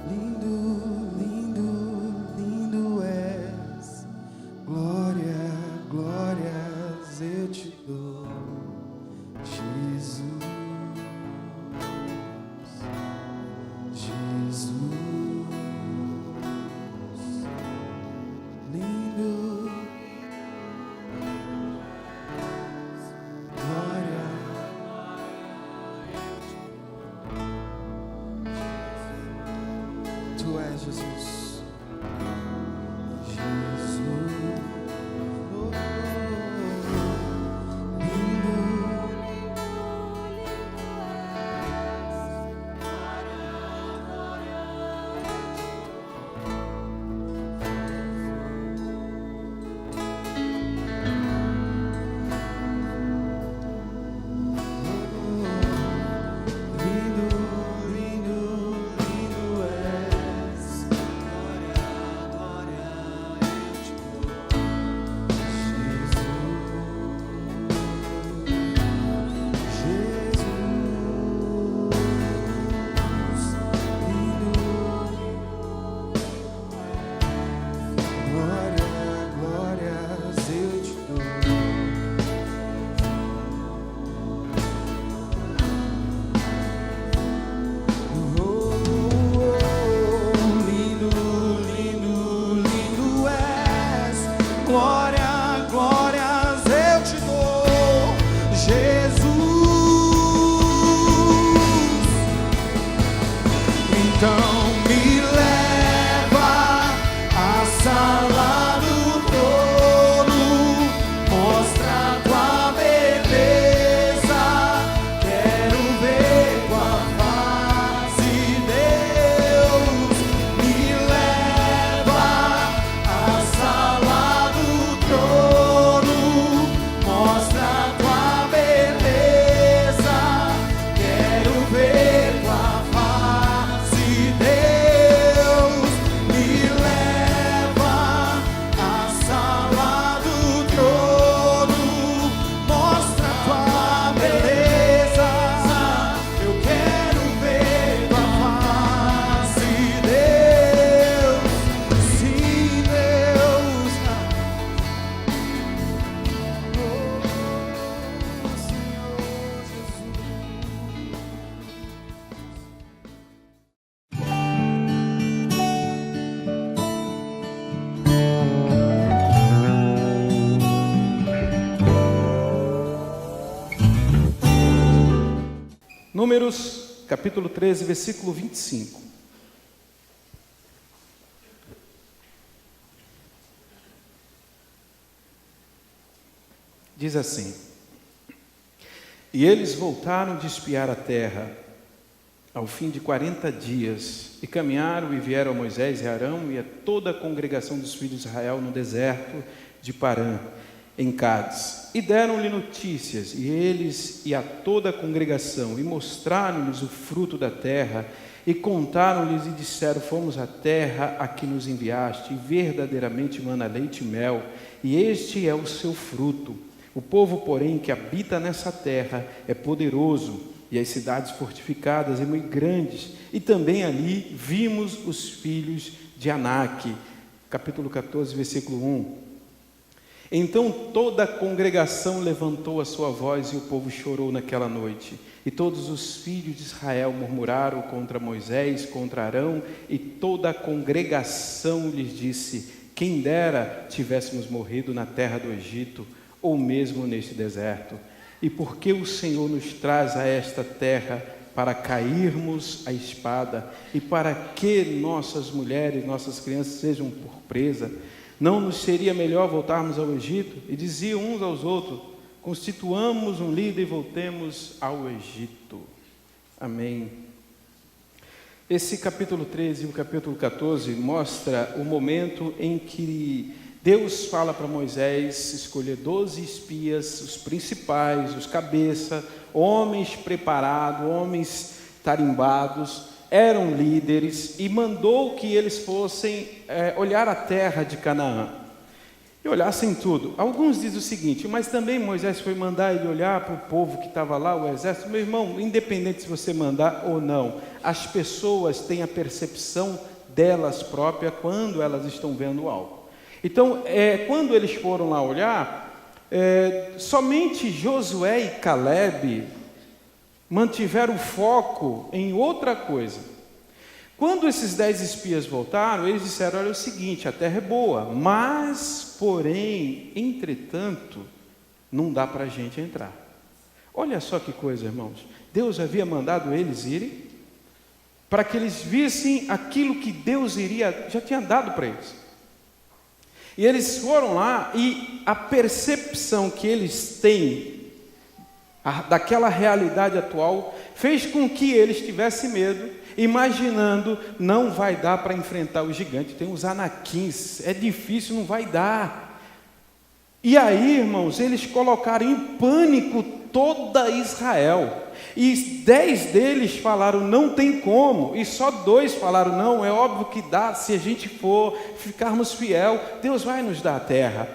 Lindo, lindo, lindo és. Glória, glórias eu te dou, Jesus. Jesus, lindo, glória, tu és Jesus, Jesus, oh, lindo. Glória, glórias eu te dou, Jesus. Então me leva à sala do trono, mostra tua beleza, quero ver tua face, Deus. Me leva à sala do trono, mostra tua beleza, quero ver tua face, Deus. Me leva à sala do trono, mostra tua beleza, eu quero ver tua face, Deus. Sim, Deus. Oh, Senhor Jesus. Números, capítulo 13, versículo 25. Diz assim: E eles voltaram de espiar a terra ao fim de 40 dias, e caminharam e vieram a Moisés e Arão e a toda a congregação dos filhos de Israel no deserto de Parã, em Cádiz, e deram-lhe notícias, e eles e a toda a congregação, e mostraram-lhes o fruto da terra, e contaram-lhes e disseram: Fomos à terra a que nos enviaste, e verdadeiramente mana leite e mel, e este é o seu fruto. O povo, porém, que habita nessa terra é poderoso, e as cidades fortificadas e muito grandes, e também ali vimos os filhos de Anak. Capítulo 14, versículo 1. Então toda a congregação levantou a sua voz, e o povo chorou naquela noite. E todos os filhos de Israel murmuraram contra Moisés, contra Arão, e toda a congregação lhes disse: Quem dera tivéssemos morrido na terra do Egito, ou mesmo neste deserto. E por que o Senhor nos traz a esta terra para cairmos à espada, e para que nossas mulheres, nossas crianças sejam por presa? Não nos seria melhor voltarmos ao Egito? E diziam uns aos outros: Constituamos um líder e voltemos ao Egito. Amém. Esse capítulo 13 e o capítulo 14 mostra o momento em que Deus fala para Moisés escolher 12 espias, os principais, os cabeças, homens preparados, homens tarimbados, eram líderes, e mandou que eles fossem olhar a terra de Canaã. e olhassem tudo. Alguns dizem o seguinte: mas também Moisés foi mandar ele olhar para o povo que estava lá, o exército. Meu irmão, independente se você mandar ou não, as pessoas têm a percepção delas próprias quando elas estão vendo algo. Então, quando eles foram lá olhar, somente Josué e Calebe mantiveram o foco em outra coisa. Quando esses 10 espias voltaram, eles disseram: olha, é o seguinte, a terra é boa, mas, porém, entretanto, não dá para a gente entrar. Olha só que coisa, irmãos. Deus havia mandado eles irem para que eles vissem aquilo que Deus já tinha dado para eles. E eles foram lá, e a percepção que eles têm daquela realidade atual fez com que eles tivessem medo, imaginando: não vai dar para enfrentar o gigante, tem os anaquins, é difícil, não vai dar. E aí, irmãos, eles colocaram em pânico toda Israel, e 10 deles falaram: não tem como, e só 2 falaram: não, é óbvio que dá, se a gente for, ficarmos fiel, Deus vai nos dar a terra,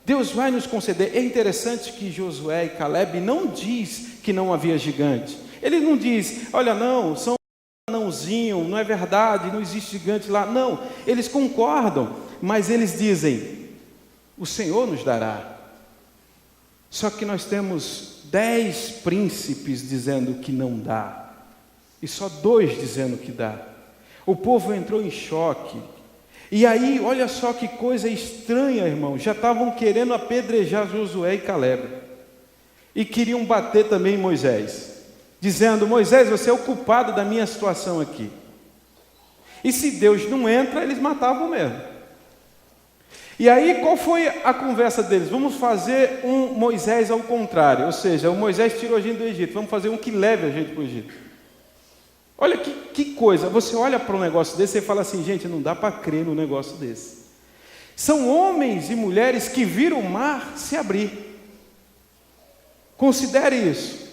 Deus vai nos conceder. É interessante que Josué e Calebe não diz que não havia gigante. Ele não diz: olha, não, são anãozinho, não é verdade, não existe gigante lá. Não, eles concordam, mas eles dizem: o Senhor nos dará. Só que nós temos 10 príncipes dizendo que não dá, e só 2 dizendo que dá. O povo entrou em choque. E aí, olha só que coisa estranha, irmão, já estavam querendo apedrejar Josué e Calebe, e queriam bater também Moisés, dizendo: Moisés, você é o culpado da minha situação aqui. E se Deus não entra, eles matavam mesmo. E aí, qual foi a conversa deles? Vamos fazer um Moisés ao contrário, ou seja, o Moisés tirou a gente do Egito, vamos fazer um que leve a gente para o Egito. Olha que coisa, você olha para um negócio desse e fala assim: gente, não dá para crer num negócio desse. São homens e mulheres que viram o mar se abrir. Considere isso.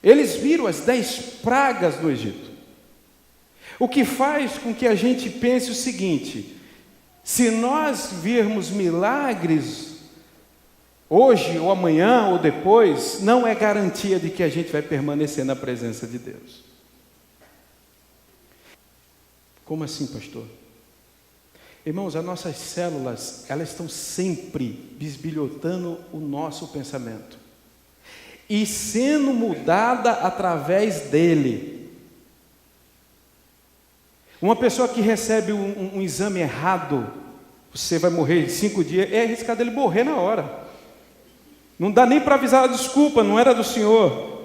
Eles viram as 10 pragas no Egito. O que faz com que a gente pense o seguinte: se nós virmos milagres hoje ou amanhã ou depois, não é garantia de que a gente vai permanecer na presença de Deus. Como assim, pastor? Irmãos, as nossas células, elas estão sempre bisbilhotando o nosso pensamento e sendo mudada através dele. Uma pessoa que recebe um exame errado, você vai morrer em 5 dias, é arriscado ele morrer na hora. Não dá nem para avisar: desculpa, não era do senhor.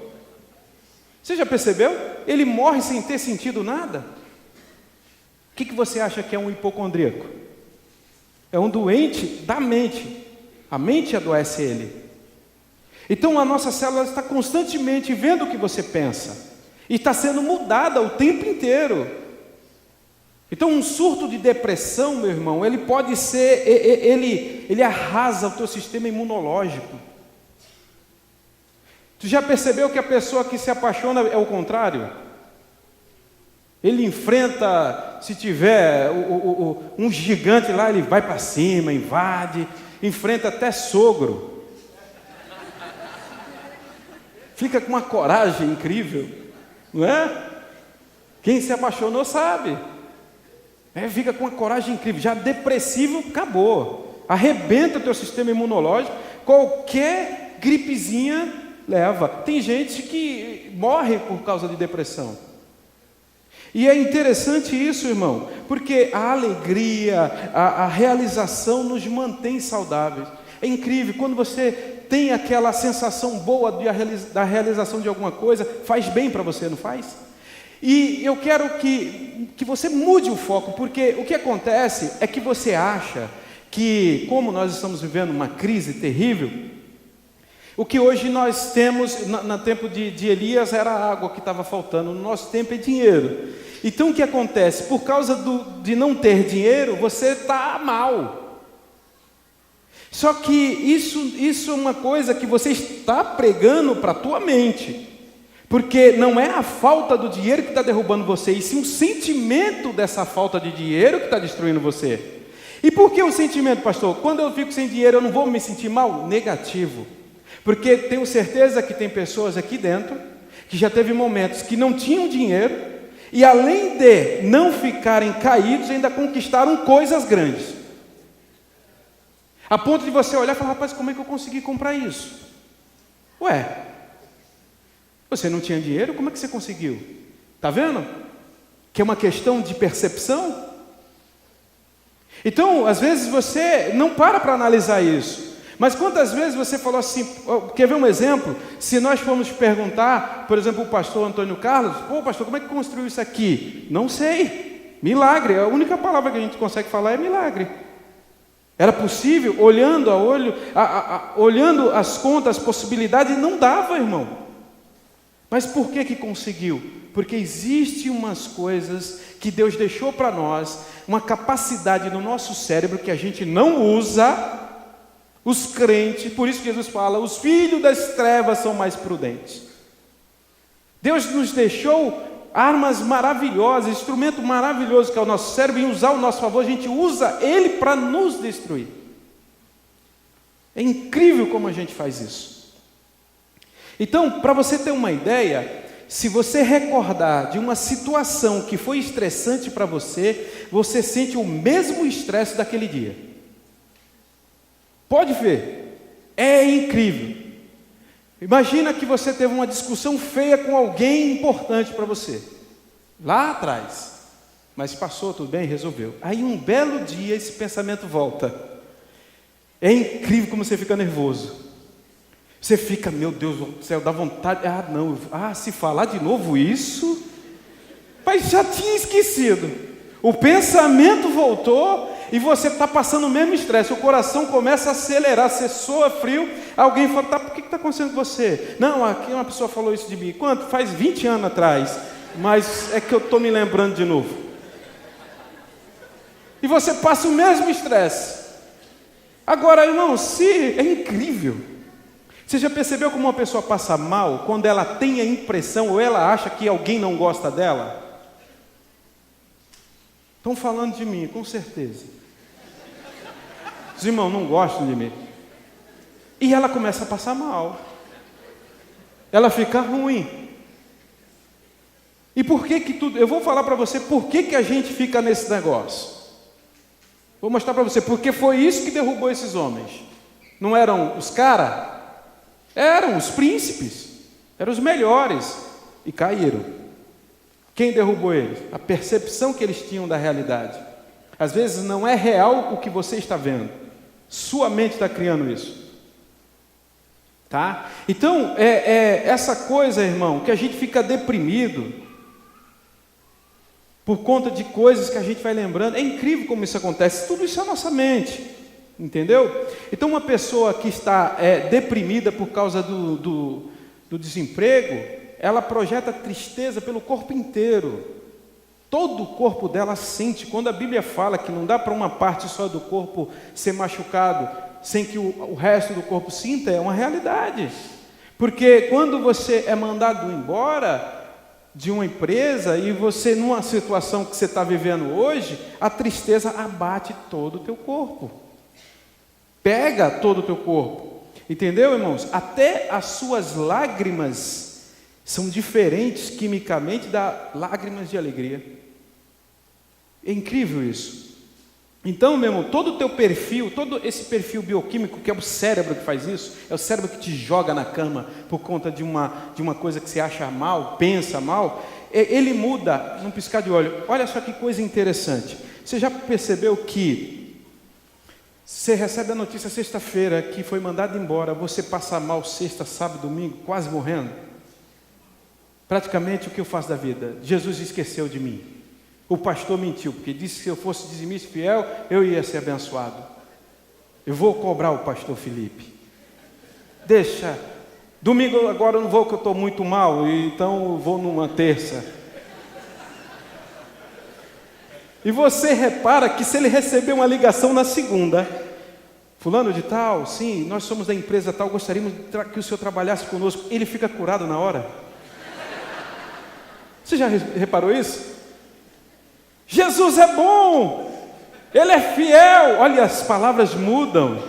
Você já percebeu? Ele morre sem ter sentido nada. O que você acha que é um hipocondríaco? É um doente da mente. A mente adoece ele. Então a nossa célula está constantemente vendo o que você pensa, e está sendo mudada o tempo inteiro. Então um surto de depressão, meu irmão, ele pode ser, ele arrasa o teu sistema imunológico. Tu já percebeu que a pessoa que se apaixona é o contrário? Ele enfrenta, se tiver um gigante lá, ele vai para cima, invade, enfrenta até sogro. Fica com uma coragem incrível, não é? Quem se apaixonou sabe. Fica com uma coragem incrível. Já depressivo, acabou. Arrebenta o teu sistema imunológico. Qualquer gripezinha leva. Tem gente que morre por causa de depressão. E é interessante isso, irmão, porque a alegria, a realização nos mantém saudáveis. É incrível, quando você tem aquela sensação boa da realização de alguma coisa, faz bem para você, não faz? E eu quero que você mude o foco, porque o que acontece é que você acha que, como nós estamos vivendo uma crise terrível, o que hoje nós temos, no tempo de Elias era a água que estava faltando, no nosso tempo é dinheiro. Então o que acontece? Por causa de não ter dinheiro, você está mal. Só que isso é uma coisa que você está pregando para a tua mente. Porque não é a falta do dinheiro que está derrubando você, e sim o sentimento dessa falta de dinheiro que está destruindo você. E por que o sentimento, pastor? Quando eu fico sem dinheiro, eu não vou me sentir mal? Negativo. Porque tenho certeza que tem pessoas aqui dentro que já teve momentos que não tinham dinheiro e, além de não ficarem caídos, ainda conquistaram coisas grandes. A ponto de você olhar e falar: rapaz, como é que eu consegui comprar isso? Ué, você não tinha dinheiro? Como é que você conseguiu? Está vendo? Que é uma questão de percepção. Então, às vezes você não para analisar isso. Mas quantas vezes você falou assim, quer ver um exemplo? Se nós formos perguntar, por exemplo, o pastor Antônio Carlos: pô, pastor, como é que construiu isso aqui? Não sei. Milagre. A única palavra que a gente consegue falar é milagre. Era possível, olhando a olho, olhando as contas, as possibilidades, não dava, irmão. Mas por que conseguiu? Porque existe umas coisas que Deus deixou para nós, uma capacidade no nosso cérebro que a gente não usa. Os crentes, por isso que Jesus fala: os filhos das trevas são mais prudentes. Deus nos deixou armas maravilhosas, instrumento maravilhoso que é o nosso cérebro, e usar ao nosso favor, a gente usa ele para nos destruir. É incrível como a gente faz isso. Então, para você ter uma ideia, se você recordar de uma situação que foi estressante para você, você sente o mesmo estresse daquele dia. Pode ver, é incrível. Imagina que você teve uma discussão feia com alguém importante para você, lá atrás, mas passou, tudo bem, resolveu. Aí um belo dia esse pensamento volta. É incrível como você fica nervoso. Você fica: meu Deus do céu, dá vontade, se falar de novo isso, mas já tinha esquecido. O pensamento voltou e você está passando o mesmo estresse, o coração começa a acelerar, você soa frio. Alguém fala: tá, por que está acontecendo com você? Não, aqui uma pessoa falou isso de mim. Quanto? Faz 20 anos atrás, mas é que eu estou me lembrando de novo. E você passa o mesmo estresse. Agora, irmão, é incrível. Você já percebeu como uma pessoa passa mal quando ela tem a impressão ou ela acha que alguém não gosta dela? Estão falando de mim, com certeza. Os irmãos não gostam de mim. E ela começa a passar mal. Ela fica ruim. E por que tudo... Eu vou falar para você por que a gente fica nesse negócio. Vou mostrar para você, porque foi isso que derrubou esses homens. Não eram os caras? Eram os príncipes. Eram os melhores. E caíram. Quem derrubou eles? A percepção que eles tinham da realidade. Às vezes não é real o que você está vendo. Sua mente está criando isso. Tá? Então, essa coisa, irmão, que a gente fica deprimido por conta de coisas que a gente vai lembrando. É incrível como isso acontece. Tudo isso é a nossa mente. Entendeu? Então, uma pessoa que está deprimida por causa do desemprego, ela projeta tristeza pelo corpo inteiro. Todo o corpo dela sente. Quando a Bíblia fala que não dá para uma parte só do corpo ser machucado sem que o resto do corpo sinta, é uma realidade. Porque quando você é mandado embora de uma empresa e você, numa situação que você está vivendo hoje, a tristeza abate todo o teu corpo. Pega todo o teu corpo. Entendeu, irmãos? Até as suas lágrimas são diferentes quimicamente das lágrimas de alegria. É incrível isso. Então, meu irmão, todo o teu perfil, todo esse perfil bioquímico, que é o cérebro que faz isso, é o cérebro que te joga na cama por conta de uma coisa que você acha mal, pensa mal, ele muda num piscar de olho. Olha só que coisa interessante. Você já percebeu que você recebe a notícia sexta-feira que foi mandado embora, você passa mal sexta, sábado, domingo, quase morrendo? Praticamente o que eu faço da vida? Jesus esqueceu de mim. O pastor mentiu, porque disse que se eu fosse dizimista fiel, eu ia ser abençoado. Eu vou cobrar o pastor Felipe. Deixa. Domingo agora eu não vou, porque eu estou muito mal, então eu vou numa terça. E você repara que se ele receber uma ligação na segunda, fulano de tal, sim, nós somos da empresa tal, gostaríamos que o senhor trabalhasse conosco, ele fica curado na hora. Você já reparou isso? Jesus é bom. Ele é fiel. Olha, as palavras mudam.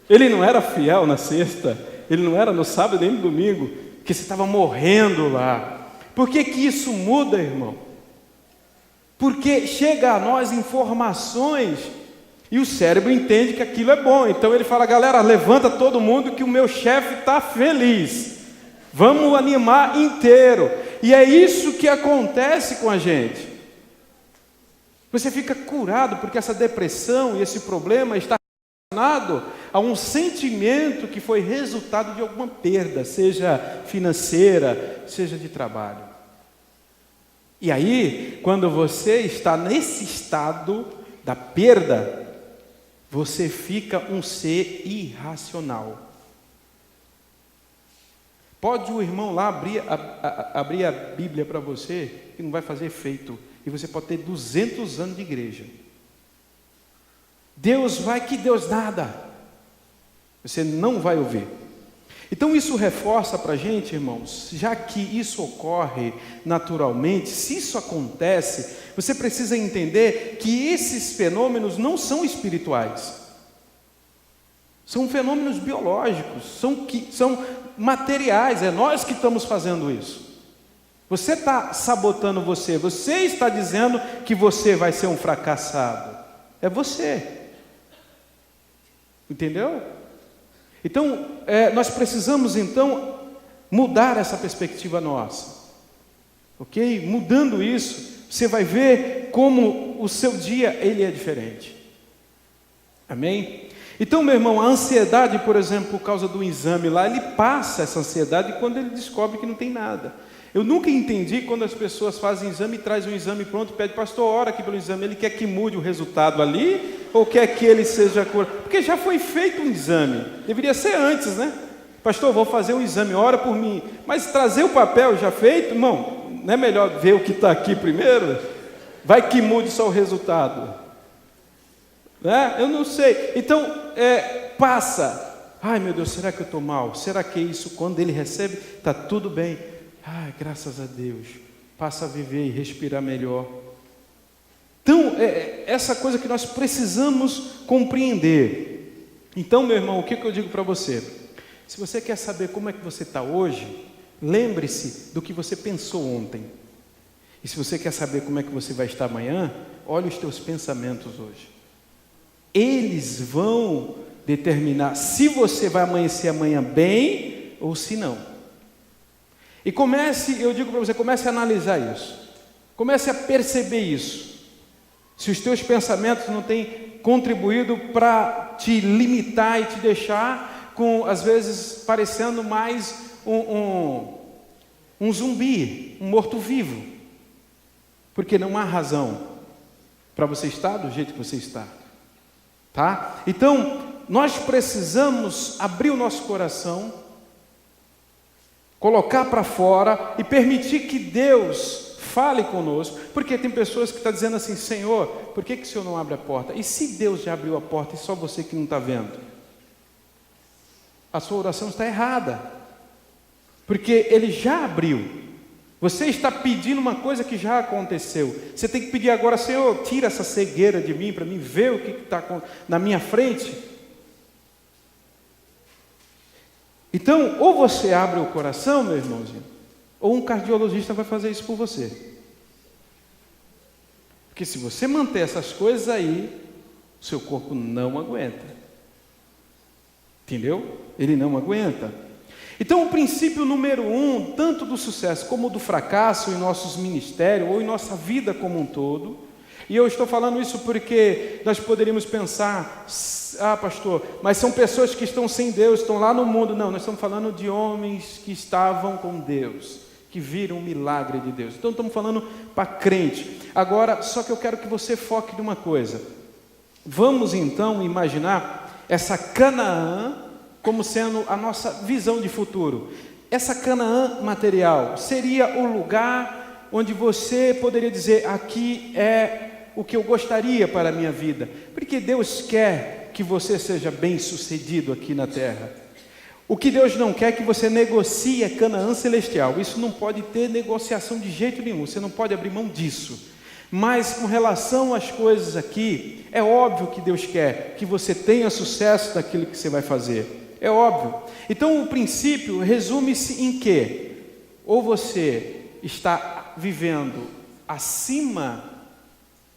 Ele não era fiel na sexta, ele não era no sábado nem no domingo, porque você estava morrendo lá. Por que que isso muda, irmão? Porque chega a nós informações e o cérebro entende que aquilo é bom. Então ele fala: galera, levanta todo mundo que o meu chefe está feliz. Vamos animar inteiro. E é isso que acontece com a gente. Você fica curado porque essa depressão e esse problema está relacionado a um sentimento que foi resultado de alguma perda, seja financeira, seja de trabalho. E aí, quando você está nesse estado da perda, você fica um ser irracional. Pode o irmão lá abrir a Bíblia para você, que não vai fazer efeito, e você pode ter 200 anos de igreja. Deus nada. Você não vai ouvir. Então isso reforça para a gente, irmãos, já que isso ocorre naturalmente, se isso acontece, você precisa entender que esses fenômenos não são espirituais. São fenômenos biológicos, são materiais, é nós que estamos fazendo isso. Você está sabotando você está dizendo que você vai ser um fracassado. É você. Entendeu? Então, nós precisamos então mudar essa perspectiva nossa. Ok? Mudando isso, você vai ver como o seu dia ele é diferente. Amém? Então, meu irmão, a ansiedade, por exemplo, por causa do exame lá, ele passa essa ansiedade quando ele descobre que não tem nada. Eu nunca entendi quando as pessoas fazem exame e trazem um exame pronto e pede: pastor, ora aqui pelo exame. Ele quer que mude o resultado ali ou quer que ele seja curado? Porque já foi feito um exame. Deveria ser antes, né? Pastor, vou fazer um exame, ora por mim. Mas trazer o papel já feito, irmão, não é melhor ver o que está aqui primeiro? Vai que mude só o resultado. Né? Eu não sei. Então, passa. Ai, meu Deus, será que eu estou mal? Será que é isso? Quando ele recebe, está tudo bem. Ai, graças a Deus. Passa a viver e respirar melhor. Então, essa coisa que nós precisamos compreender. Então, meu irmão, o que eu digo para você? Se você quer saber como é que você está hoje, lembre-se do que você pensou ontem. E se você quer saber como é que você vai estar amanhã, olhe os teus pensamentos hoje. Eles vão determinar se você vai amanhecer amanhã bem ou se não. E eu digo para você, comece a analisar isso. Comece a perceber isso. Se os teus pensamentos não têm contribuído para te limitar e te deixar com, às vezes, parecendo mais um zumbi, um morto-vivo. Porque não há razão para você estar do jeito que você está. Tá? Então, nós precisamos abrir o nosso coração, colocar para fora e permitir que Deus fale conosco, porque tem pessoas que estão dizendo assim: Senhor, por que o Senhor não abre a porta? E se Deus já abriu a porta e só você que não está vendo? A sua oração está errada, porque Ele já abriu. Você está pedindo uma coisa que já aconteceu. Você tem que pedir agora: Senhor, tira essa cegueira de mim, para mim ver o que está na minha frente. Então, ou você abre o coração, meu irmãozinho, ou um cardiologista vai fazer isso por você. Porque se você manter essas coisas aí, o seu corpo não aguenta. Entendeu? Ele não aguenta. Então, o princípio número 1, tanto do sucesso como do fracasso em nossos ministérios, ou em nossa vida como um todo, e eu estou falando isso porque nós poderíamos pensar: ah, pastor, mas são pessoas que estão sem Deus, estão lá no mundo. Não, nós estamos falando de homens que estavam com Deus, que viram o milagre de Deus. Então, estamos falando para crente. Agora, só que eu quero que você foque numa coisa. Vamos, então, imaginar essa Canaã como sendo a nossa visão de futuro. Essa Canaã material seria o lugar onde você poderia dizer: aqui é o que eu gostaria para a minha vida, porque Deus quer que você seja bem sucedido aqui na terra. O que Deus não quer é que você negocie a Canaã celestial. Isso não pode ter negociação de jeito nenhum, você não pode abrir mão disso. Mas com relação às coisas aqui, é óbvio que Deus quer que você tenha sucesso naquilo que você vai fazer. É óbvio. Então o princípio resume-se em quê? Ou você está vivendo acima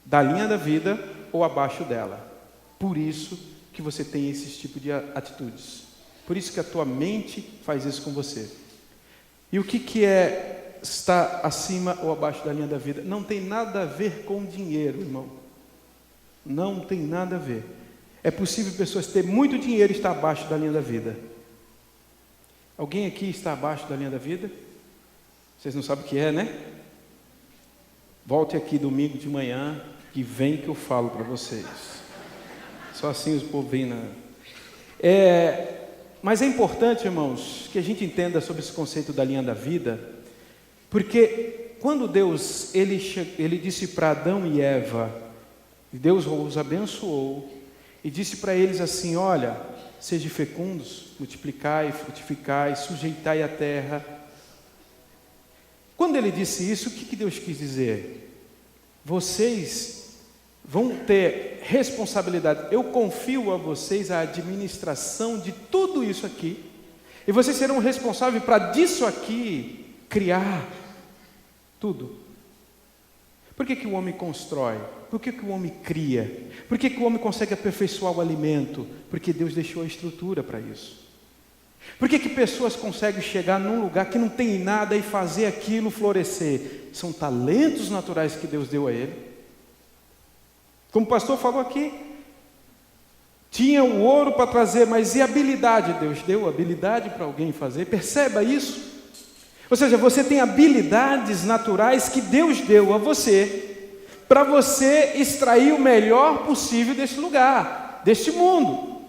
da linha da vida ou abaixo dela. Por isso que você tem esse tipo de atitudes. Por isso que a tua mente faz isso com você. E o que é estar acima ou abaixo da linha da vida? Não tem nada a ver com dinheiro, irmão. Não tem nada a ver. É possível pessoas terem muito dinheiro e estar abaixo da linha da vida. Alguém aqui está abaixo da linha da vida? Vocês não sabem o que é, né? Volte aqui domingo de manhã, que vem que eu falo para vocês. Só assim os povos vêm Mas é importante, irmãos, que a gente entenda sobre esse conceito da linha da vida, porque quando Deus ele disse para Adão e Eva, Deus os abençoou e disse para eles assim: olha, sejam fecundos, multiplicai, frutificai, sujeitai a terra. Quando ele disse isso, o que Deus quis dizer? Vocês vão ter responsabilidade. Eu confio a vocês a administração de tudo isso aqui. E vocês serão responsáveis para disso aqui criar tudo. Por que o homem constrói? Por que o homem cria? Por que o homem consegue aperfeiçoar o alimento? Porque Deus deixou a estrutura para isso. Por que pessoas conseguem chegar num lugar que não tem nada e fazer aquilo florescer? São talentos naturais que Deus deu a ele. Como o pastor falou aqui, tinha o ouro para trazer, mas e a habilidade? Deus deu habilidade para alguém fazer, perceba isso. Ou seja, você tem habilidades naturais que Deus deu a você, para você extrair o melhor possível desse lugar, deste mundo.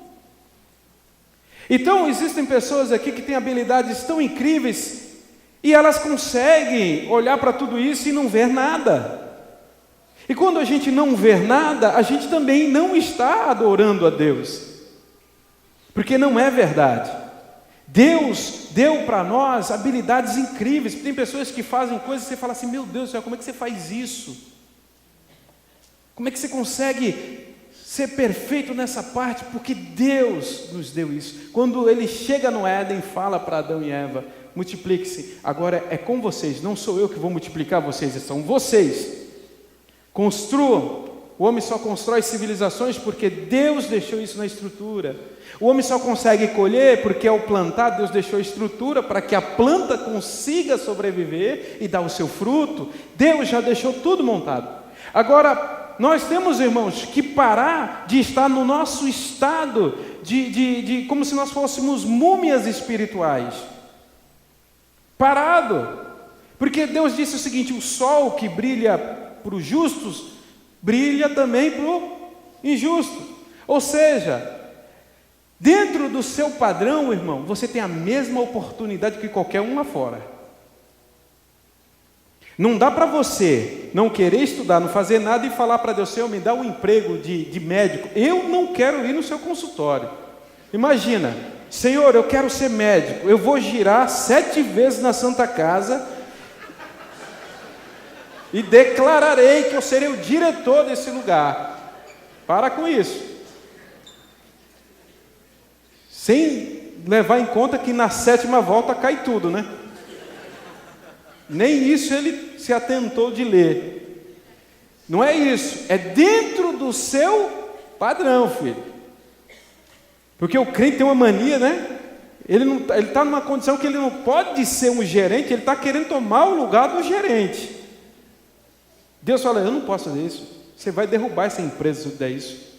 Então, existem pessoas aqui que têm habilidades tão incríveis, e elas conseguem olhar para tudo isso e não ver nada. E quando a gente não vê nada, a gente também não está adorando a Deus, porque não é verdade. Deus deu para nós habilidades incríveis. Tem pessoas que fazem coisas e você fala assim: meu Deus do céu, como é que você faz isso? Como é que você consegue ser perfeito nessa parte? Porque Deus nos deu isso. Quando Ele chega no Éden, fala para Adão e Eva: multiplique-se, agora é com vocês, não sou eu que vou multiplicar vocês, são vocês. Construam. O homem só constrói civilizações porque Deus deixou isso na estrutura. O homem só consegue colher porque ao plantar Deus deixou a estrutura para que a planta consiga sobreviver e dar o seu fruto. Deus já deixou tudo montado. Agora, nós temos, irmãos, que parar de estar no nosso estado de como se nós fôssemos múmias espirituais. Parado. Porque Deus disse o seguinte: o sol que brilha para os justos, brilha também para o injusto. Ou seja, dentro do seu padrão, irmão, você tem a mesma oportunidade que qualquer um lá fora. Não dá para você não querer estudar, não fazer nada e falar para Deus: Senhor, me dá um emprego de médico. Eu não quero ir no seu consultório. Imagina: Senhor, eu quero ser médico, eu vou girar 7 vezes na Santa Casa e declararei que eu serei o diretor desse lugar. Para com isso. Sem levar em conta que na 7ª volta cai tudo, né? Nem isso ele se atentou de ler. Não é isso. É dentro do seu padrão, filho. Porque o crente tem uma mania, né? Ele está numa condição que ele não pode ser um gerente, ele está querendo tomar o lugar do gerente. Deus fala: eu não posso fazer isso. Você vai derrubar essa empresa se der isso.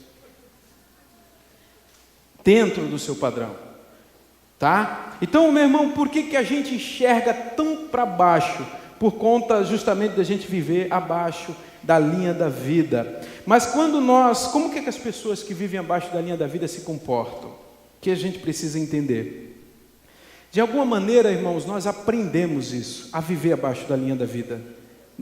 Dentro do seu padrão. Tá? Então, meu irmão, por que a gente enxerga tão para baixo? Por conta justamente da gente viver abaixo da linha da vida. Mas como que as pessoas que vivem abaixo da linha da vida se comportam? Que a gente precisa entender. De alguma maneira, irmãos, nós aprendemos isso, a viver abaixo da linha da vida.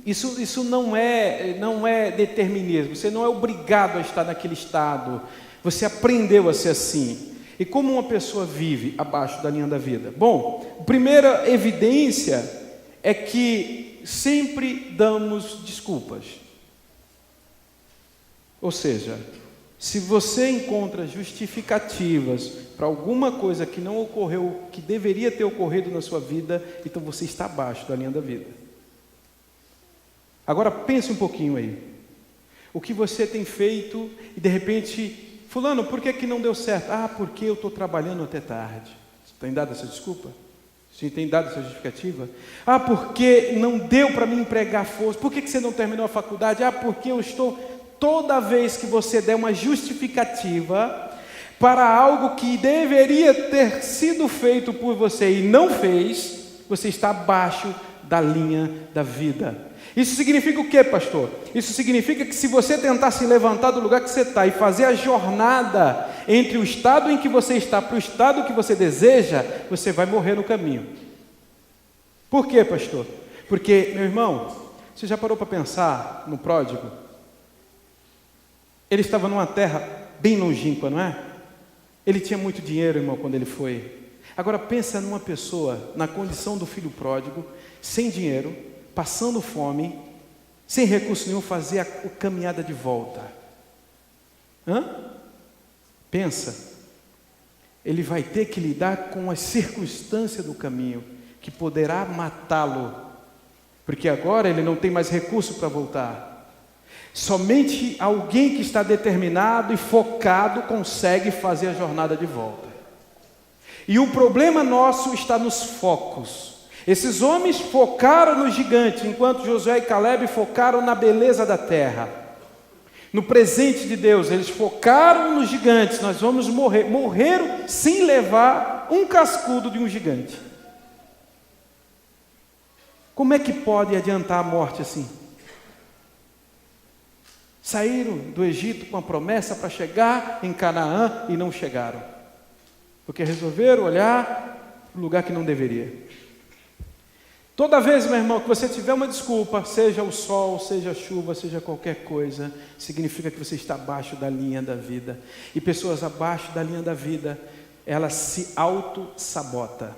Isso não é determinismo. Você não é obrigado a estar naquele estado. Você aprendeu a ser assim. E como uma pessoa vive abaixo da linha da vida? Bom, a primeira evidência é que sempre damos desculpas. Ou seja, se você encontra justificativas para alguma coisa que não ocorreu, que deveria ter ocorrido na sua vida, então você está abaixo da linha da vida. Agora pense um pouquinho aí. O que você tem feito e de repente, fulano, por que não deu certo? Ah, porque eu estou trabalhando até tarde. Você tem dado essa desculpa? Você tem dado essa justificativa? Ah, porque não deu para me empregar força. Por que você não terminou a faculdade? Ah, porque eu estou... Toda vez que você der uma justificativa para algo que deveria ter sido feito por você e não fez, você está abaixo da linha da vida. Isso significa o quê, pastor? Isso significa que se você tentar se levantar do lugar que você está e fazer a jornada entre o estado em que você está para o estado que você deseja, você vai morrer no caminho. Por quê, pastor? Porque, meu irmão, você já parou para pensar no pródigo? Ele estava numa terra bem longínqua, não é? Ele tinha muito dinheiro, irmão, quando ele foi. Agora pensa numa pessoa na condição do filho pródigo, sem dinheiro, passando fome, sem recurso nenhum, fazer a caminhada de volta. Pensa, ele vai ter que lidar com as circunstâncias do caminho, que poderá matá-lo, porque agora ele não tem mais recurso para voltar. Somente alguém que está determinado e focado consegue fazer a jornada de volta. E o problema nosso está nos focos. Esses homens focaram no gigante, enquanto Josué e Caleb focaram na beleza da terra. No presente de Deus, eles focaram nos gigantes. Nós vamos morrer. Morreram sem levar um cascudo de um gigante. Como é que pode adiantar a morte assim? Saíram do Egito com a promessa para chegar em Canaã e não chegaram, porque resolveram olhar para o lugar que não deveria. Toda vez, meu irmão, que você tiver uma desculpa, seja o sol, seja a chuva, seja qualquer coisa, significa que você está abaixo da linha da vida. E pessoas abaixo da linha da vida, elas se auto-sabotam.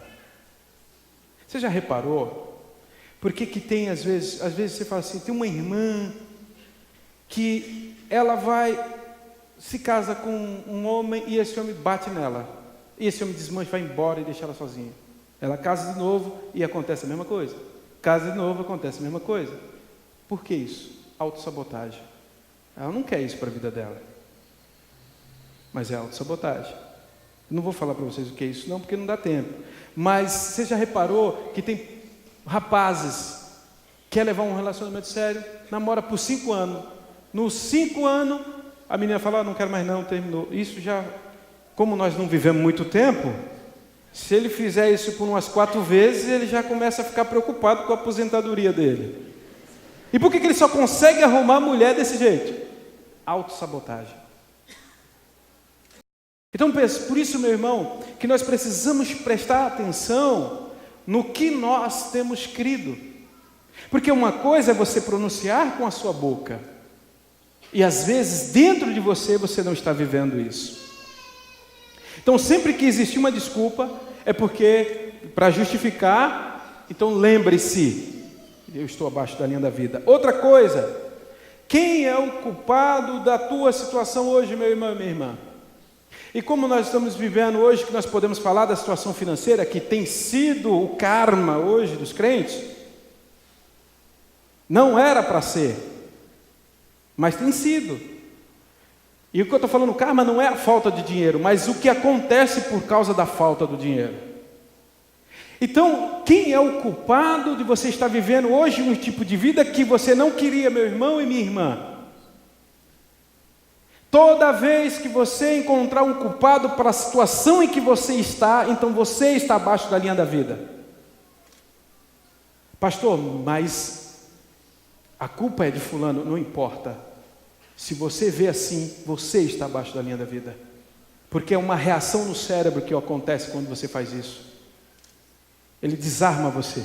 Você já reparou? Por que tem às vezes você fala assim, tem uma irmã que ela se casa com um homem e esse homem bate nela. E esse homem desmancha, vai embora e deixa ela sozinha. Ela casa de novo e acontece a mesma coisa. Casa de novo, acontece a mesma coisa. Por que isso? Autossabotagem. Ela não quer isso para a vida dela. Mas é autossabotagem. Não vou falar para vocês o que é isso não, porque não dá tempo. Mas você já reparou que tem rapazes que quer levar um relacionamento sério, namora por 5 anos. Nos 5 anos, a menina fala, não quero mais não, terminou. Isso já, como nós não vivemos muito tempo, se ele fizer isso por umas 4 vezes, ele já começa a ficar preocupado com a aposentadoria dele. E por que ele só consegue arrumar mulher desse jeito? Autossabotagem. Então, por isso, meu irmão, que nós precisamos prestar atenção no que nós temos crido. Porque uma coisa é você pronunciar com a sua boca, e às vezes dentro de você não está vivendo isso. Então sempre que existe uma desculpa, é porque, para justificar, então lembre-se, eu estou abaixo da linha da vida. Outra coisa, quem é o culpado da tua situação hoje, meu irmão e minha irmã? E como nós estamos vivendo hoje, que nós podemos falar da situação financeira, que tem sido o karma hoje dos crentes, não era para ser, mas tem sido. E o que eu estou falando, karma não é a falta de dinheiro, mas o que acontece por causa da falta do dinheiro. Então, quem é o culpado de você estar vivendo hoje um tipo de vida que você não queria, meu irmão e minha irmã? Toda vez que você encontrar um culpado para a situação em que você está, então você está abaixo da linha da vida. Pastor, mas a culpa é de fulano, não importa. Se você vê assim, você está abaixo da linha da vida. Porque é uma reação no cérebro que acontece quando você faz isso. Ele desarma você.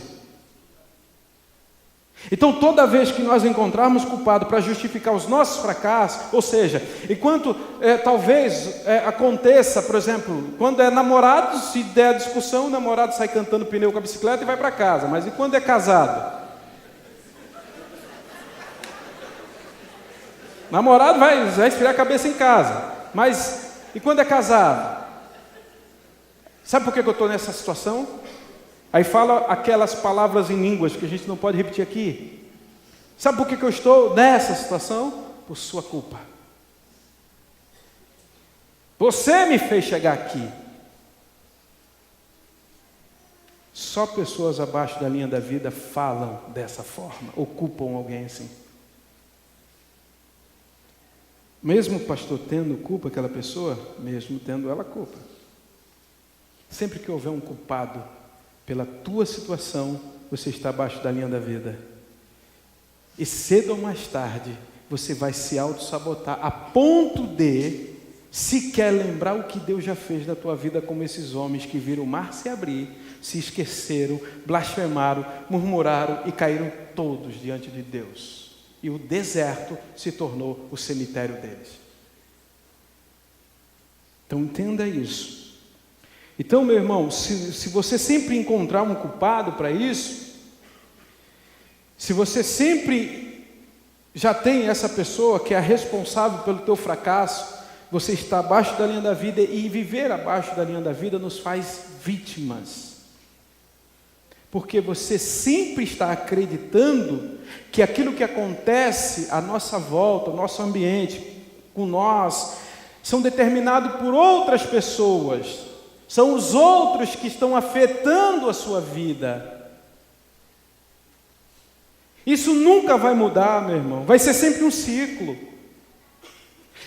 Então toda vez que nós encontrarmos culpado para justificar os nossos fracassos, ou seja, enquanto talvez aconteça, por exemplo, quando é namorado, se der a discussão, o namorado sai cantando pneu com a bicicleta e vai para casa. Mas e quando é casado? Namorado vai esfriar a cabeça em casa. Mas, e quando é casado? Sabe por que eu estou nessa situação? Aí fala aquelas palavras em línguas que a gente não pode repetir aqui. Sabe por que eu estou nessa situação? Por sua culpa. Você me fez chegar aqui. Só pessoas abaixo da linha da vida falam dessa forma, ocupam alguém assim. Mesmo o pastor tendo culpa aquela pessoa, mesmo tendo ela culpa. Sempre que houver um culpado pela tua situação, você está abaixo da linha da vida. E cedo ou mais tarde, você vai se auto-sabotar a ponto de sequer lembrar o que Deus já fez na tua vida, como esses homens que viram o mar se abrir, se esqueceram, blasfemaram, murmuraram e caíram todos diante de Deus. E o deserto se tornou o cemitério deles. Então entenda isso. Então, meu irmão, se você sempre encontrar um culpado para isso, se você sempre já tem essa pessoa que é a responsável pelo teu fracasso, você está abaixo da linha da vida, e viver abaixo da linha da vida nos faz vítimas. Porque você sempre está acreditando que aquilo que acontece à nossa volta, o nosso ambiente, com nós, são determinados por outras pessoas. São os outros que estão afetando a sua vida. Isso nunca vai mudar, meu irmão. Vai ser sempre um ciclo.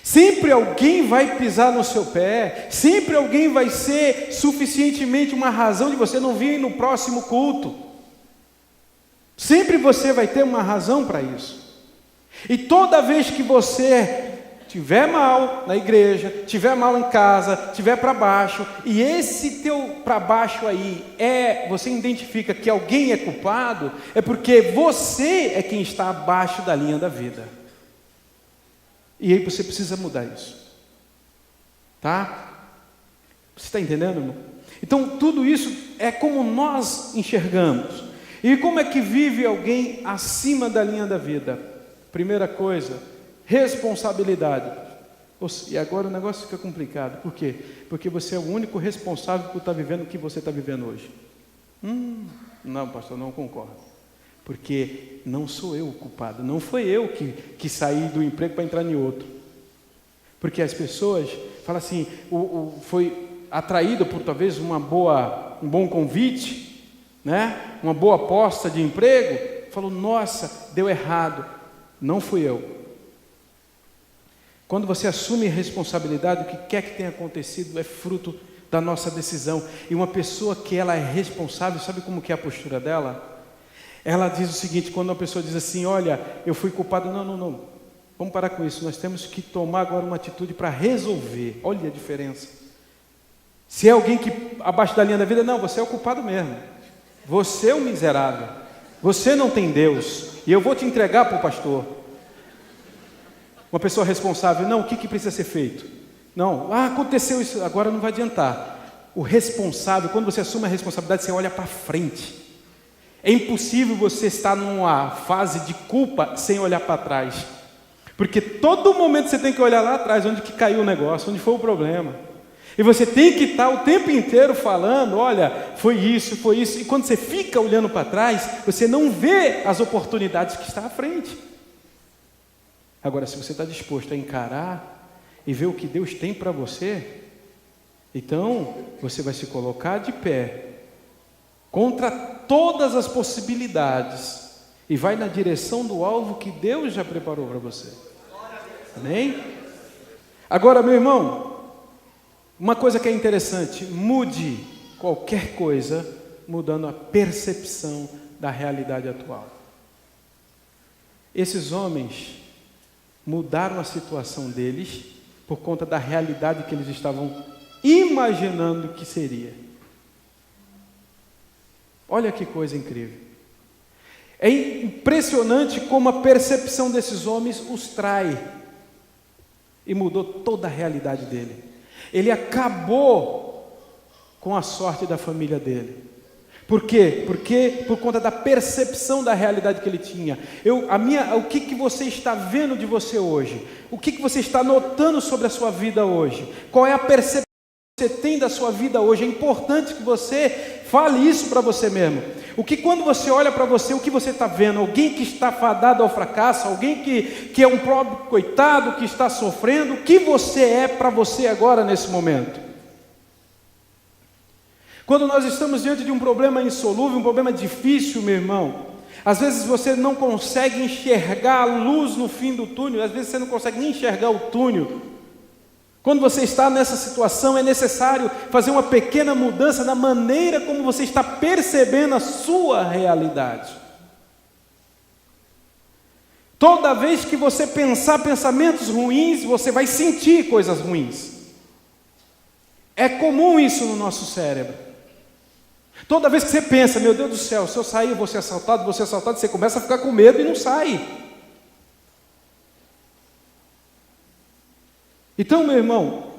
Sempre alguém vai pisar no seu pé, sempre alguém vai ser suficientemente uma razão de você não vir no próximo culto. Sempre você vai ter uma razão para isso. E toda vez que você tiver mal na igreja, tiver mal em casa, tiver para baixo, e esse teu para baixo aí você identifica que alguém é culpado, é porque você é quem está abaixo da linha da vida. E aí você precisa mudar isso. Tá? Você está entendendo, irmão? Então, tudo isso é como nós enxergamos. E como é que vive alguém acima da linha da vida? Primeira coisa, responsabilidade. E agora o negócio fica complicado. Por quê? Porque você é o único responsável por estar vivendo o que você está vivendo hoje. Não, pastor, não concordo. Porque não sou eu o culpado, não foi eu que saí do emprego para entrar em outro. Porque as pessoas falam assim, foi atraído por talvez um bom convite, né? Uma boa aposta de emprego, falou, nossa, deu errado, não fui eu. Quando você assume a responsabilidade, o que quer que tenha acontecido é fruto da nossa decisão. E uma pessoa que ela é responsável, sabe como que é a postura dela? Ela diz o seguinte, quando uma pessoa diz assim, olha, eu fui culpado, não, vamos parar com isso, nós temos que tomar agora uma atitude para resolver. Olha a diferença. Se é alguém que abaixo da linha da vida, não, você é o culpado mesmo, você é o miserável, você não tem Deus, e eu vou te entregar para o pastor. Uma pessoa responsável, não, o que precisa ser feito? Não, aconteceu isso, agora não vai adiantar. O responsável, quando você assume a responsabilidade, você olha para frente. É impossível você estar numa fase de culpa sem olhar para trás. Porque todo momento você tem que olhar lá atrás, onde que caiu o negócio, onde foi o problema. E você tem que estar o tempo inteiro falando, olha, foi isso. E quando você fica olhando para trás, você não vê as oportunidades que está à frente. Agora, se você está disposto a encarar e ver o que Deus tem para você, então você vai se colocar de pé contra todas as possibilidades e vai na direção do alvo que Deus já preparou para você. Amém? Agora, meu irmão, uma coisa que é interessante, mude qualquer coisa mudando a percepção da realidade atual. Esses homens mudaram a situação deles por conta da realidade que eles estavam imaginando que seria. Olha que coisa incrível. É impressionante como a percepção desses homens os trai e mudou toda a realidade dele. Ele acabou com a sorte da família dele. Por quê? Porque por conta da percepção da realidade que ele tinha. O que você está vendo de você hoje? O que você está notando sobre a sua vida hoje? Qual é a percepção que você tem da sua vida hoje? É importante que você fale isso para você mesmo. Quando você olha para você, o que você está vendo? Alguém que está fadado ao fracasso? Alguém que é um pobre coitado, que está sofrendo? O que você é para você agora nesse momento? Quando nós estamos diante de um problema insolúvel, um problema difícil, meu irmão, às vezes você não consegue enxergar a luz no fim do túnel, às vezes você não consegue nem enxergar o túnel. Quando você está nessa situação, é necessário fazer uma pequena mudança na maneira como você está percebendo a sua realidade. Toda vez que você pensar pensamentos ruins, você vai sentir coisas ruins. É comum isso no nosso cérebro. Toda vez que você pensa, meu Deus do céu, se eu sair eu vou ser assaltado, você começa a ficar com medo e não sai. Então, meu irmão,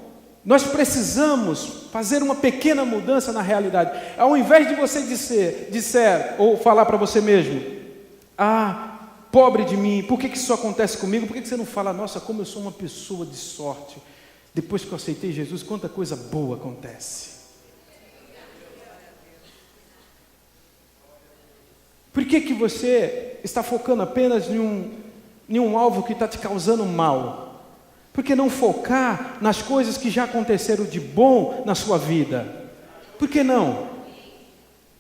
nós precisamos fazer uma pequena mudança na realidade. Ao invés de você disser ou falar para você mesmo, pobre de mim, por que isso acontece comigo? Por que você não fala, nossa, como eu sou uma pessoa de sorte, depois que eu aceitei Jesus, quanta coisa boa acontece. Por que você está focando apenas em um alvo que está te causando mal? Por que não focar nas coisas que já aconteceram de bom na sua vida? Por que não?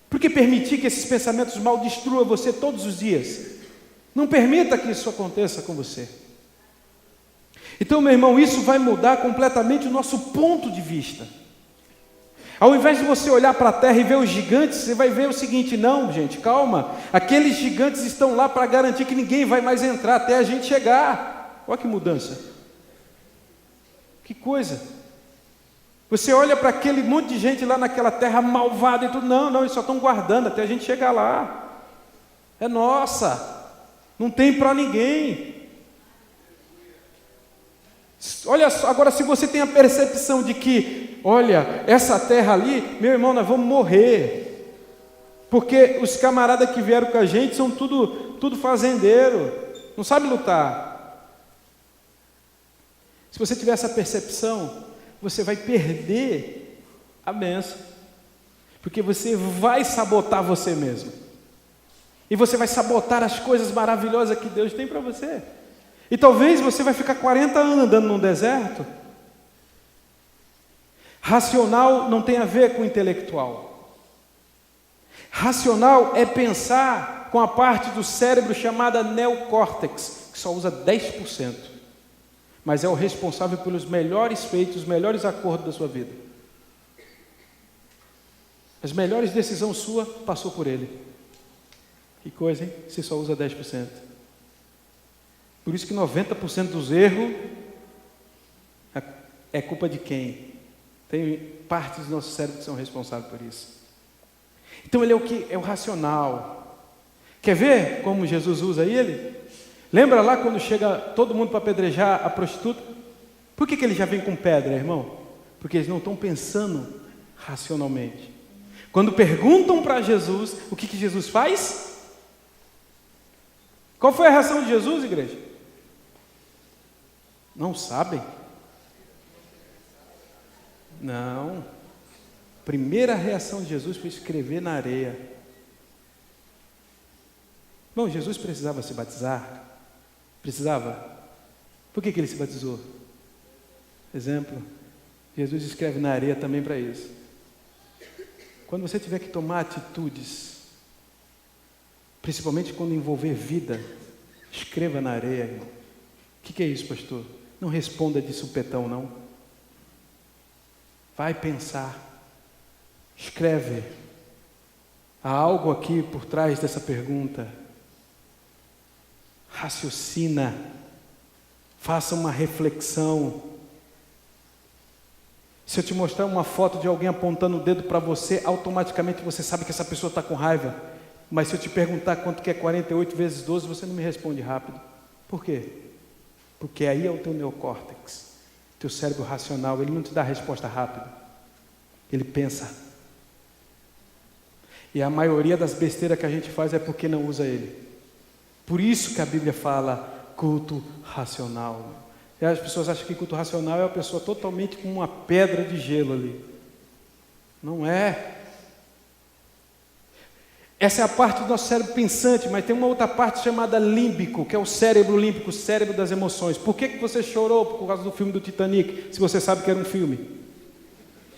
Por que permitir que esses pensamentos mal destruam você todos os dias? Não permita que isso aconteça com você. Então, meu irmão, isso vai mudar completamente o nosso ponto de vista. Ao invés de você olhar para a terra e ver os gigantes, você vai ver o seguinte, não, gente, calma, aqueles gigantes estão lá para garantir que ninguém vai mais entrar até a gente chegar. Olha que mudança. Que coisa. Você olha para aquele monte de gente lá naquela terra malvada e tudo, não, eles só estão guardando até a gente chegar lá. É nossa, não tem para ninguém. Olha só, agora se você tem a percepção de que, olha, essa terra ali, meu irmão, nós vamos morrer, porque os camaradas que vieram com a gente são tudo fazendeiro, não sabe lutar. Se você tiver essa percepção, você vai perder a bênção, porque você vai sabotar você mesmo, e você vai sabotar as coisas maravilhosas que Deus tem para você. E talvez você vai ficar 40 anos andando num deserto. Racional não tem a ver com intelectual. Racional é pensar com a parte do cérebro chamada neocórtex, que só usa 10%, mas é o responsável pelos melhores feitos, os melhores acordos da sua vida. As melhores decisões sua passou por ele. Que coisa, hein? Você só usa 10%. Por isso que 90% dos erros é culpa de quem? Tem partes do nosso cérebro que são responsáveis por isso. Então ele é o que? É o racional. Quer ver como Jesus usa ele? Lembra lá quando chega todo mundo para apedrejar a prostituta? Por que ele já vem com pedra, irmão? Porque eles não estão pensando racionalmente. Quando perguntam para Jesus, o que Jesus faz? Qual foi a reação de Jesus, igreja? Não sabem? Não. Primeira reação de Jesus foi escrever na areia. Bom, Jesus precisava se batizar? Precisava? Por que ele se batizou? Exemplo, Jesus escreve na areia também para isso. Quando você tiver que tomar atitudes, principalmente quando envolver vida, escreva na areia, irmão. O que é isso, pastor? Não responda de supetão, não. Vai pensar. Escreve. Há algo aqui por trás dessa pergunta. Raciocina. Faça uma reflexão. Se eu te mostrar uma foto de alguém apontando o dedo para você, automaticamente você sabe que essa pessoa está com raiva. Mas se eu te perguntar quanto que é 48 vezes 12, você não me responde rápido. Por quê? Porque aí é o teu neocórtex, teu cérebro racional, ele não te dá a resposta rápida. Ele pensa. E a maioria das besteiras que a gente faz é porque não usa ele. Por isso que a Bíblia fala culto racional. E as pessoas acham que culto racional é a pessoa totalmente com uma pedra de gelo ali. Não é. Essa é a parte do nosso cérebro pensante, mas tem uma outra parte chamada límbico, que é o cérebro límbico, o cérebro das emoções. Por que você chorou por causa do filme do Titanic, se você sabe que era um filme?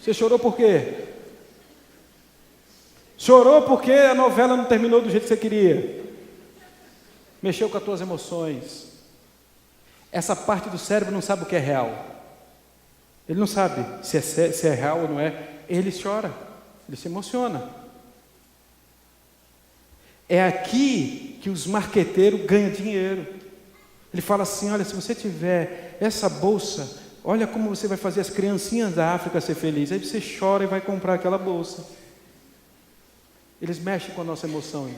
Você chorou por quê? Chorou porque a novela não terminou do jeito que você queria. Mexeu com as tuas emoções. Essa parte do cérebro não sabe o que é real. Ele não sabe se é real ou não é. Ele chora, ele se emociona. É aqui que os marqueteiros ganham dinheiro. Ele fala assim, olha, se você tiver essa bolsa, olha como você vai fazer as criancinhas da África ser felizes. Aí você chora e vai comprar aquela bolsa. Eles mexem com a nossa emoção.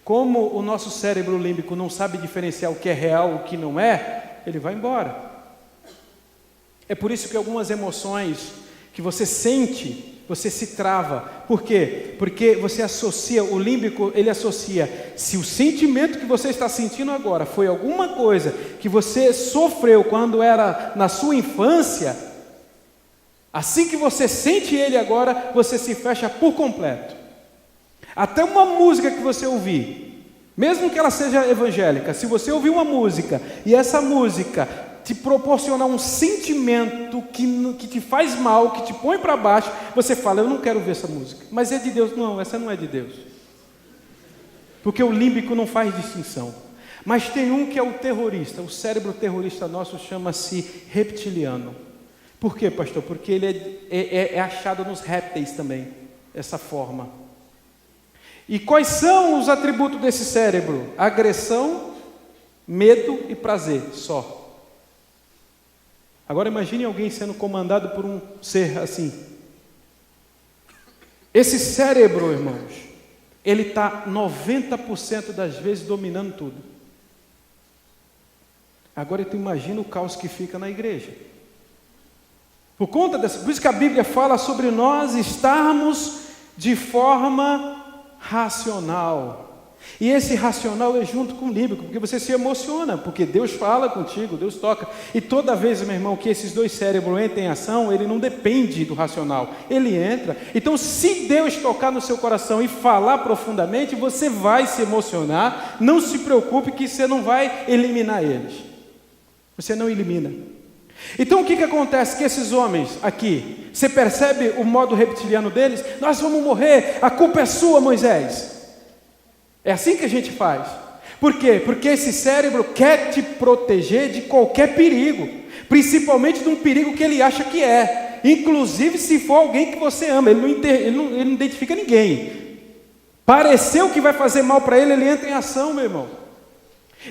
Como o nosso cérebro límbico não sabe diferenciar o que é real e o que não é, ele vai embora. É por isso que algumas emoções que você sente, você se trava. Por quê? Porque você associa, o límbico, ele associa, se o sentimento que você está sentindo agora foi alguma coisa que você sofreu quando era na sua infância, assim que você sente ele agora, você se fecha por completo. Até uma música que você ouvir, mesmo que ela seja evangélica, se você ouvir uma música e essa música te proporcionar um sentimento que te faz mal, que te põe para baixo, você fala, eu não quero ver essa música. Mas é de Deus? Não, essa não é de Deus. Porque o límbico não faz distinção. Mas tem um que é o terrorista, o cérebro terrorista nosso chama-se reptiliano. Por quê, pastor? Porque ele é achado nos répteis também, essa forma. E quais são os atributos desse cérebro? Agressão, medo e prazer, só. Agora imagine alguém sendo comandado por um ser assim. Esse cérebro, irmãos, ele está 90% das vezes dominando tudo. Agora tu imagina o caos que fica na igreja. Por isso que a Bíblia fala sobre nós estarmos de forma racional. E esse racional é junto com o límbico, porque você se emociona, porque Deus fala contigo, Deus toca. E toda vez, meu irmão, que esses dois cérebros entram em ação, ele não depende do racional, ele entra. Então, se Deus tocar no seu coração e falar profundamente, você vai se emocionar. Não se preocupe que você não vai eliminar eles. Você não elimina. Então o que acontece que esses homens aqui, você percebe o modo reptiliano deles? Nós vamos morrer, a culpa é sua, Moisés. É assim que a gente faz. Por quê? Porque esse cérebro quer te proteger de qualquer perigo, principalmente de um perigo que ele acha que é, inclusive se for alguém que você ama. Ele não identifica ninguém. Pareceu que vai fazer mal para ele, ele entra em ação, meu irmão.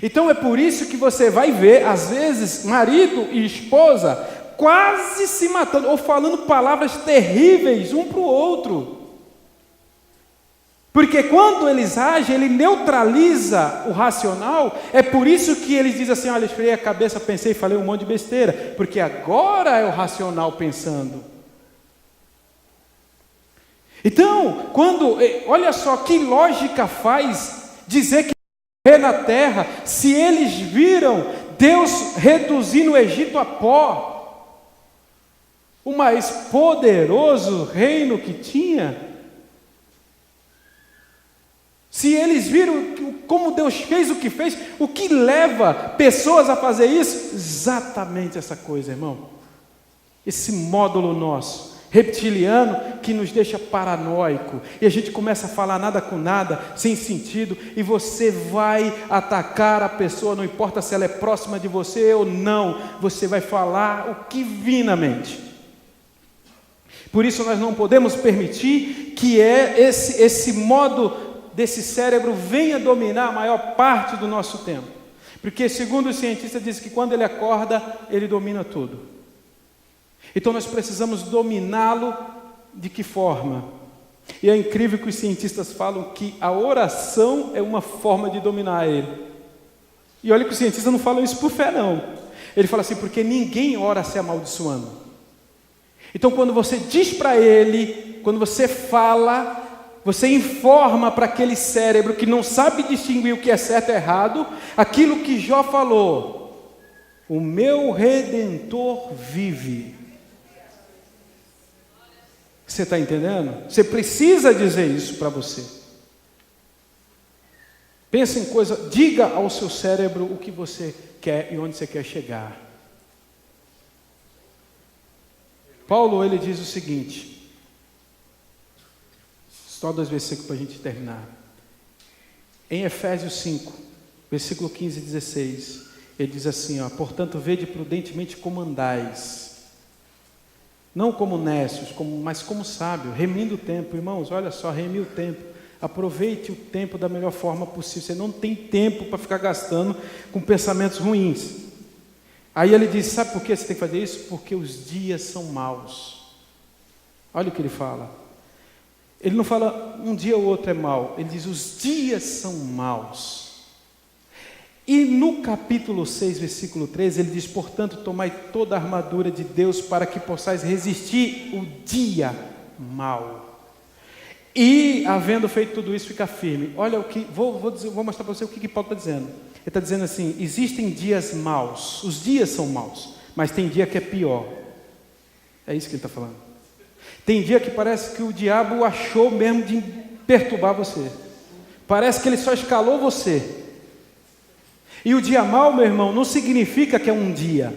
Então é por isso que você vai ver, às vezes, marido e esposa quase se matando, ou falando palavras terríveis um para o outro. Porque quando eles agem, ele neutraliza o racional. É por isso que eles dizem assim, olha, esfriei a cabeça, pensei e falei um monte de besteira. Porque agora é o racional pensando. Então, olha só que lógica faz dizer que na terra, se eles viram Deus reduzir no Egito a pó, o mais poderoso reino que tinha, se eles viram como Deus fez o que leva pessoas a fazer isso? Exatamente essa coisa, irmão. Esse módulo nosso reptiliano que nos deixa paranoico, e a gente começa a falar nada com nada, sem sentido, e você vai atacar a pessoa, não importa se ela é próxima de você ou não, você vai falar o que vir na mente. Por isso nós não podemos permitir que esse modo desse cérebro venha dominar a maior parte do nosso tempo, porque segundo os cientistas diz que quando ele acorda, ele domina tudo. Então nós precisamos dominá-lo de que forma? E é incrível que os cientistas falam que a oração é uma forma de dominar ele. E olha que os cientistas não falam isso por fé não. Ele fala assim, porque ninguém ora se amaldiçoando. Então quando você diz para ele, quando você fala, Você informa para aquele cérebro que não sabe distinguir o que é certo e errado, aquilo que Jó falou: o meu Redentor vive. Você está entendendo? Você precisa dizer isso para você. Pensa em coisa, diga ao seu cérebro o que você quer e onde você quer chegar. Paulo, ele diz o seguinte, só 2 versículos para a gente terminar. Em Efésios 5, versículo 15 e 16, ele diz assim, ó: portanto, vede prudentemente como andais, não como nécios, mas como sábios, remindo o tempo. Irmãos, olha só, remi o tempo. Aproveite o tempo da melhor forma possível. Você não tem tempo para ficar gastando com pensamentos ruins. Aí ele diz, sabe por que você tem que fazer isso? Porque os dias são maus. Olha o que ele fala. Ele não fala um dia ou outro é mau. Ele diz, os dias são maus. E no capítulo 6, versículo 13, ele diz, portanto, tomai toda a armadura de Deus para que possais resistir o dia mau. E, havendo feito tudo isso, ficar firme. Olha o que, vou mostrar para você o que Paulo está dizendo. Ele está dizendo assim, existem dias maus, os dias são maus, mas tem dia que é pior. É isso que ele está falando. Tem dia que parece que o diabo achou mesmo de perturbar você. Parece que ele só escalou você. E o dia mau, meu irmão, não significa que é um dia.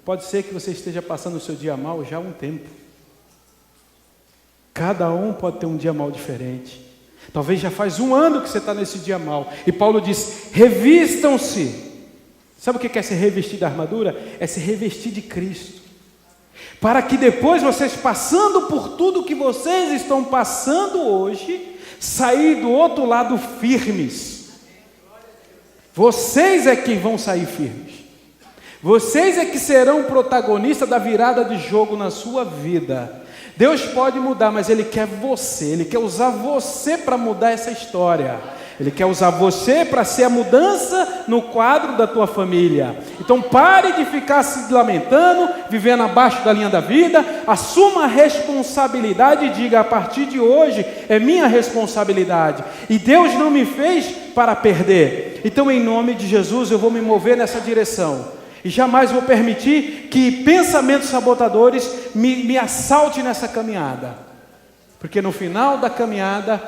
Pode ser que você esteja passando o seu dia mau já há um tempo. Cada um pode ter um dia mau diferente. Talvez já faz 1 ano que você está nesse dia mau. E Paulo diz, revistam-se. Sabe o que é se revestir da armadura? É se revestir de Cristo. Para que depois vocês, passando por tudo que vocês estão passando hoje, sair do outro lado firmes. Vocês é que vão sair firmes. Vocês é que serão protagonistas da virada de jogo na sua vida. Deus pode mudar, mas Ele quer você. Ele quer usar você para mudar essa história. Ele quer usar você para ser a mudança no quadro da tua família. Então pare de ficar se lamentando, vivendo abaixo da linha da vida. Assuma a responsabilidade e diga, a partir de hoje é minha responsabilidade. E Deus não me fez para perder. Então, em nome de Jesus, eu vou me mover nessa direção. E jamais vou permitir que pensamentos sabotadores me assaltem nessa caminhada. Porque no final da caminhada,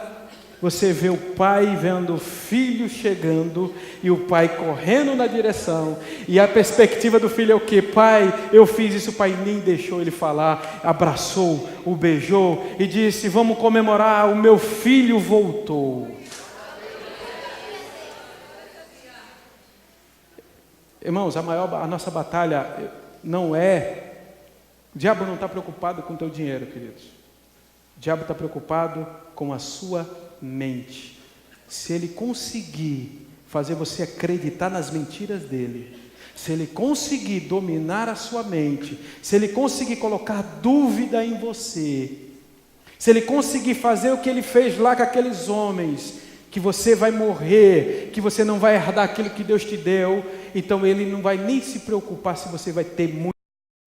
você vê o pai vendo o filho chegando e o pai correndo na direção. E a perspectiva do filho é o quê? Pai, eu fiz isso, o pai nem deixou ele falar. Abraçou, o beijou e disse, vamos comemorar, o meu filho voltou. Irmãos, a nossa batalha não é... O diabo não está preocupado com o teu dinheiro, queridos. O diabo está preocupado com a sua mente. Se ele conseguir fazer você acreditar nas mentiras dele, se ele conseguir dominar a sua mente, se ele conseguir colocar dúvida em você, se ele conseguir fazer o que ele fez lá com aqueles homens, que você vai morrer, que você não vai herdar aquilo que Deus te deu, então ele não vai nem se preocupar se você vai ter muito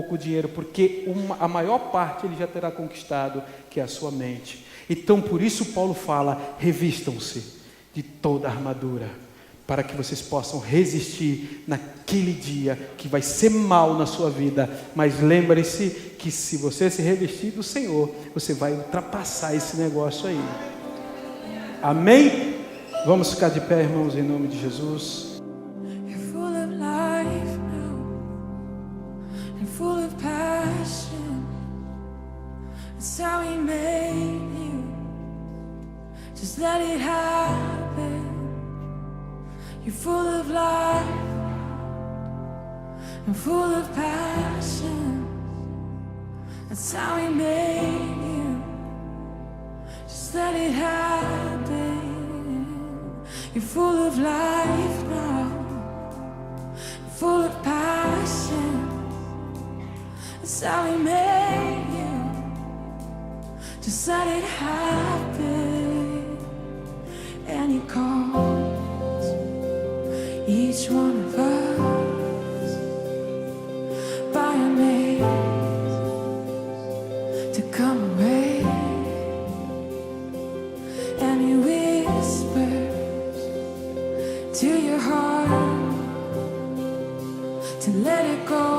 ou pouco dinheiro, porque a maior parte ele já terá conquistado, que é a sua mente. Então por isso Paulo fala, revistam-se de toda a armadura, para que vocês possam resistir naquele dia que vai ser mal na sua vida, mas lembre-se que se você se revestir do Senhor, você vai ultrapassar esse negócio aí. Amém? Vamos ficar de pé, irmãos, em nome de Jesus. You're full of life now, and full of passion. That's how He made you. Just let it happen. You're full of life and full of passion. That's how He made you. Just let it happen. You're full of life now, full of passion. That's how He made you. Just let it happen. And He calls each one of us by our names to come away. to let it go.